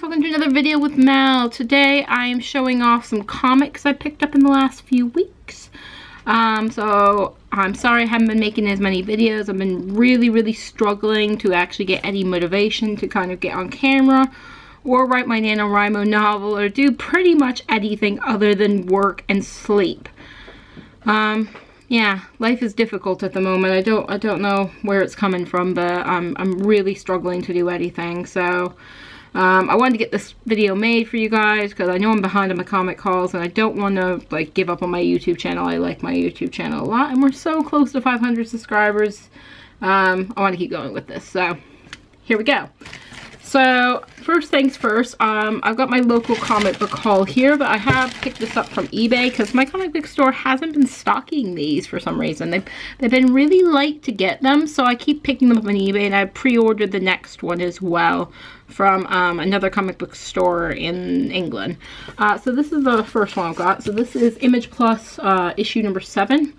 Welcome to another video with Mel. Today I am showing off some comics I picked up in the last few weeks. So I'm sorry I haven't been making as many videos. I've been really struggling to actually get any motivation to kind of get on camera or write my NaNoWriMo novel or do pretty much anything other than work and sleep. Yeah, life is difficult at the moment. I don't know where it's coming from, but I'm really struggling to do anything. So I wanted to get this video made for you guys because I know I'm behind on my comic hauls and I don't want to like give up on my YouTube channel. I like my YouTube channel a lot and we're so close to 500 subscribers. I want to keep going with this. So here we go. So first things first, I've got my local comic book haul here, but I have picked this up from eBay because my comic book store hasn't been stocking these for some reason. They've been really light to get them, so I keep picking them up on eBay, and I pre-ordered the next one as well from another comic book store in England. So this is the first one I've got. So this is Image Plus issue number 7.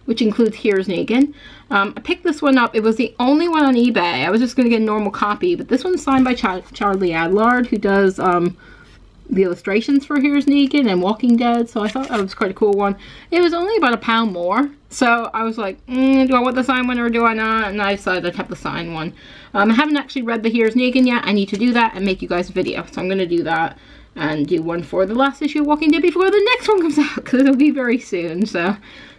Which includes Here's Negan. I picked this one up. It was the only one on eBay. I was just going to get a normal copy, but this one's signed by Charlie Adlard, who does the illustrations for Here's Negan and Walking Dead, so I thought that was quite a cool one. It was only about £1 more, so I was like, do I want the signed one or do I not? And I decided I'd have the signed one. I haven't actually read the Here's Negan yet. I need to do that and make you guys a video, so I'm going to do that and do one for the last issue of Walking Dead before the next one comes out, because it'll be very soon, so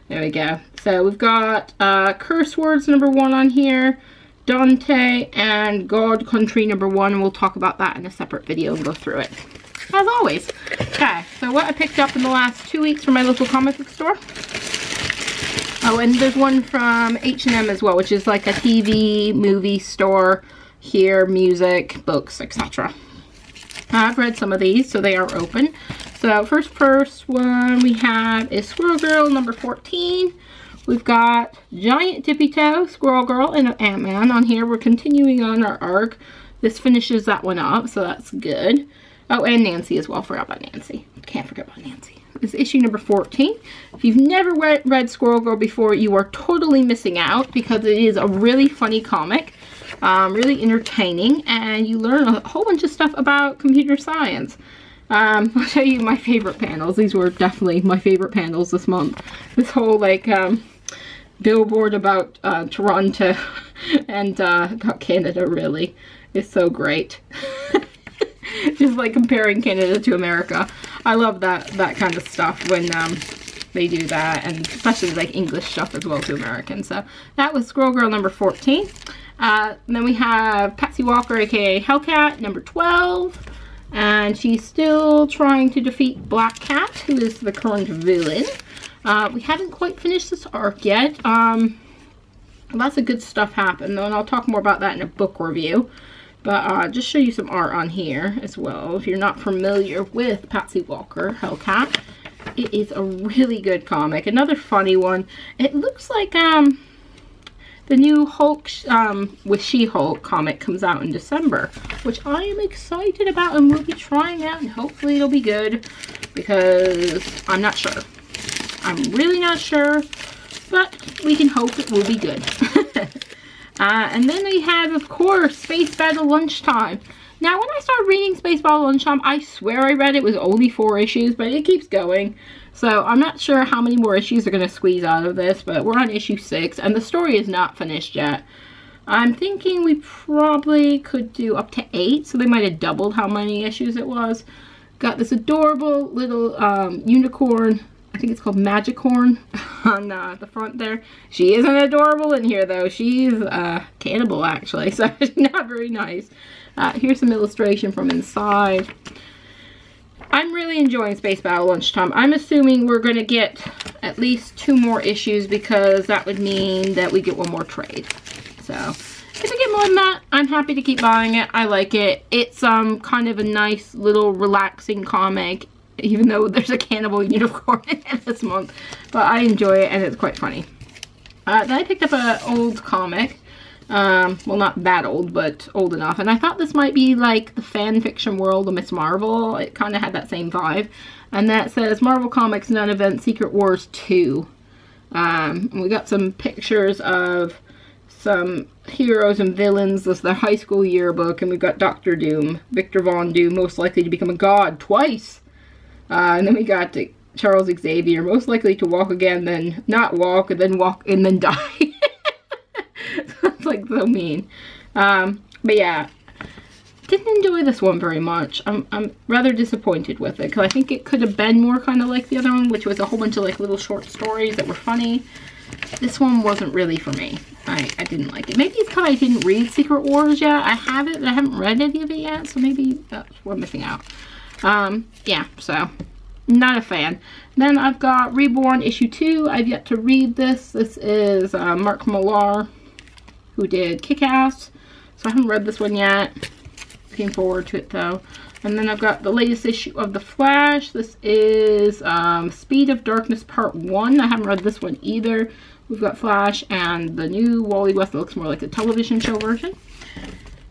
there we go. So we've got Curse Words number 1 on here, Dante, and God Country number 1, and we'll talk about that in a separate video and go through it, as always. Okay, so what I picked up in the last 2 weeks from my local comic book store. Oh, and there's one from H&M as well, which is like a TV, movie store here, music, books, etc. I've read some of these, so they are open. So first one we have is Squirrel Girl number 14. We've got Giant Tippy Toe, Squirrel Girl, and Ant-Man on here. We're continuing on our arc. This finishes that one up, so that's good. Oh, and Nancy as well. Forgot about Nancy. Can't forget about Nancy. This is issue number 14. If you've never read Squirrel Girl before, you are totally missing out because it is a really funny comic. Really entertaining, and you learn a whole bunch of stuff about computer science. I'll show you my favorite panels. These were definitely my favorite panels this month. This whole like billboard about Toronto and about Canada really is so great. Just like comparing Canada to America. I love that kind of stuff when they do that, and especially like English stuff as well to Americans. So that was Squirrel Girl number 14. Then we have Patsy Walker, aka Hellcat, number 12. And she's still trying to defeat Black Cat, who is the current villain. We haven't quite finished this arc yet. Lots of good stuff happened, though, and I'll talk more about that in a book review. But just show you some art on here as well. If you're not familiar with Patsy Walker, Hellcat, it is a really good comic. Another funny one. It looks like the new Hulk with She-Hulk comic comes out in December, which I am excited about and will be trying out, and hopefully it'll be good, because I'm not sure. I'm really not sure, but we can hope it will be good. And then we have, of course, Space Battle Lunchtime. Now, when I started reading Space Battle Lunchtime, I swear I read it was only 4 issues, but it keeps going. So I'm not sure how many more issues are going to squeeze out of this, but we're on issue 6, and the story is not finished yet. I'm thinking we probably could do up to 8, so they might have doubled how many issues it was. Got this adorable little unicorn, I think it's called Magicorn, on the front there. She isn't adorable in here, though. She's cannibal, actually, so she's not very nice. Here's some illustration from inside. I'm really enjoying Space Battle Lunchtime. I'm assuming we're going to get at least 2 more issues, because that would mean that we get 1 more trade. So if we get more than that, I'm happy to keep buying it. I like it. It's kind of a nice little relaxing comic, even though there's a cannibal unicorn in it this month. But I enjoy it, and it's quite funny. Then I picked up an old comic. Well, not that old, but old enough. And I thought this might be like the fan fiction world of Miss Marvel. It kind of had that same vibe. And that says Marvel Comics non-event Secret Wars 2. And we got some pictures of some heroes and villains. This is their high school yearbook. And we've got Dr. Doom, Victor Von Doom, most likely to become a god twice. And then we got Charles Xavier, most likely to walk again, then not walk, and then die. That's like so mean. But yeah, didn't enjoy this one very much. I'm rather disappointed with it, because I think it could have been more kind of like the other one, which was a whole bunch of like little short stories that were funny. This one wasn't really for me. I didn't like it. Maybe it's because I didn't read Secret Wars yet. I have it, but I haven't read any of it yet, so maybe that's what I'm missing out. Yeah, so not a fan. Then I've got Reborn issue 2. I've yet to read this. This is Mark Millar, who did Kick-Ass. So I haven't read this one yet. Looking forward to it though. And then I've got the latest issue of The Flash. This is Speed of Darkness Part 1. I haven't read this one either. We've got Flash and the new Wally West that looks more like a television show version.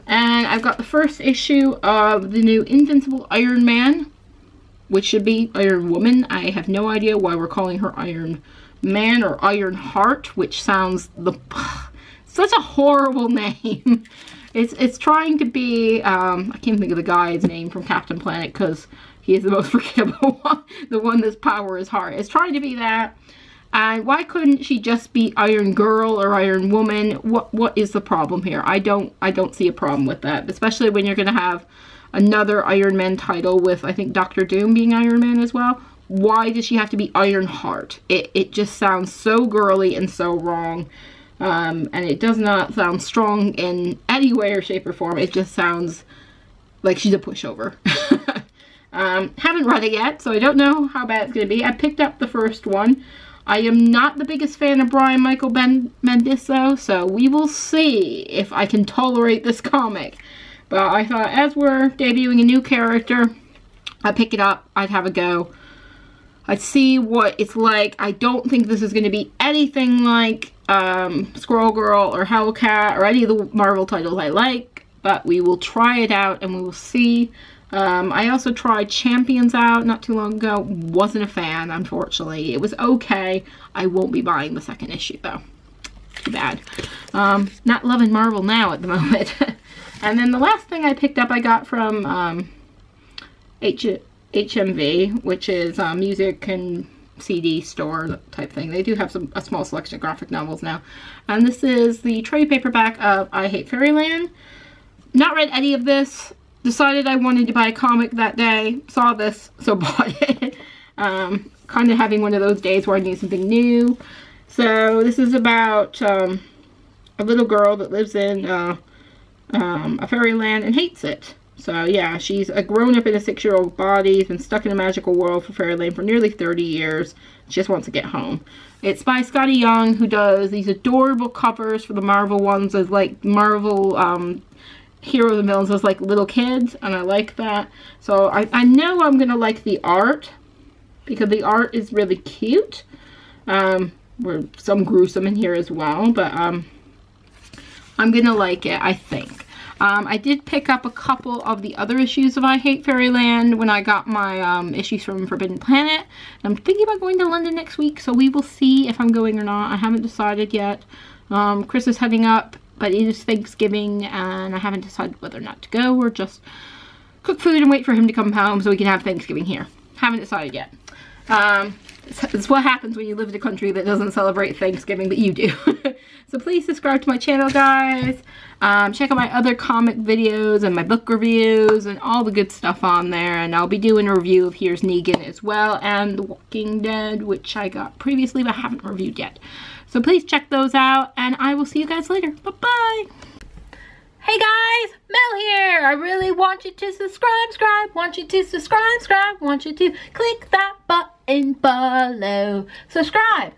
And I've got the first issue of the new Invincible Iron Man, which should be Iron Woman. I have no idea why we're calling her Iron Man or Iron Heart, which sounds such a horrible name. It's trying to be, I can't think of the guy's name from Captain Planet because he is the most forgettable one. The one that's power is heart. It's trying to be that. And why couldn't she just be Iron Girl or Iron Woman? What is the problem here? I don't see a problem with that, especially when you're going to have another Iron Man title with, I think, Dr. Doom being Iron Man as well. Why does she have to be Iron Heart? It just sounds so girly and so wrong. And it does not sound strong in any way or shape or form. It just sounds like she's a pushover. Haven't read it yet, so I don't know how bad it's going to be. I picked up the first one. I am not the biggest fan of Brian Michael Bendis, though, so we will see if I can tolerate this comic. But I thought, as we're debuting a new character, I'd pick it up, I'd have a go. I'd see what it's like. I don't think this is going to be anything like Squirrel Girl or Hellcat or any of the Marvel titles I like, but we will try it out and we will see. I also tried Champions out not too long ago. Wasn't a fan, unfortunately. It was okay. I won't be buying the second issue, though. Too bad. Not loving Marvel now at the moment. And then the last thing I picked up I got from HMV, which is a music and CD store type thing. They do have a small selection of graphic novels now. And this is the trade paperback of I Hate Fairyland. Not read any of this. Decided I wanted to buy a comic that day. Saw this, so bought it. Kind of having one of those days where I need something new. So this is about a little girl that lives in a fairyland and hates it. So yeah, she's a grown-up in a 6-year-old body, been stuck in a magical world for Fairyland for nearly 30 years. She just wants to get home. It's by Scotty Young, who does these adorable covers for the Marvel ones as like Marvel heroes and villains as like little kids, and I like that. So I know I'm gonna like the art because the art is really cute. There's some gruesome in here as well, but I'm gonna like it, I think. I did pick up a couple of the other issues of I Hate Fairyland when I got my issues from Forbidden Planet. I'm thinking about going to London next week, so we will see if I'm going or not. I haven't decided yet. Chris is heading up, but it is Thanksgiving, and I haven't decided whether or not to go or just cook food and wait for him to come home so we can have Thanksgiving here. Haven't decided yet. It's what happens when you live in a country that doesn't celebrate Thanksgiving, but you do. So please subscribe to my channel, guys. Check out my other comic videos and my book reviews and all the good stuff on there. And I'll be doing a review of Here's Negan as well, and The Walking Dead, which I got previously but haven't reviewed yet. So please check those out, and I will see you guys later. Bye-bye. Hey guys, Mel here. I really want you to subscribe, want you to subscribe, want you to click that button below. Subscribe.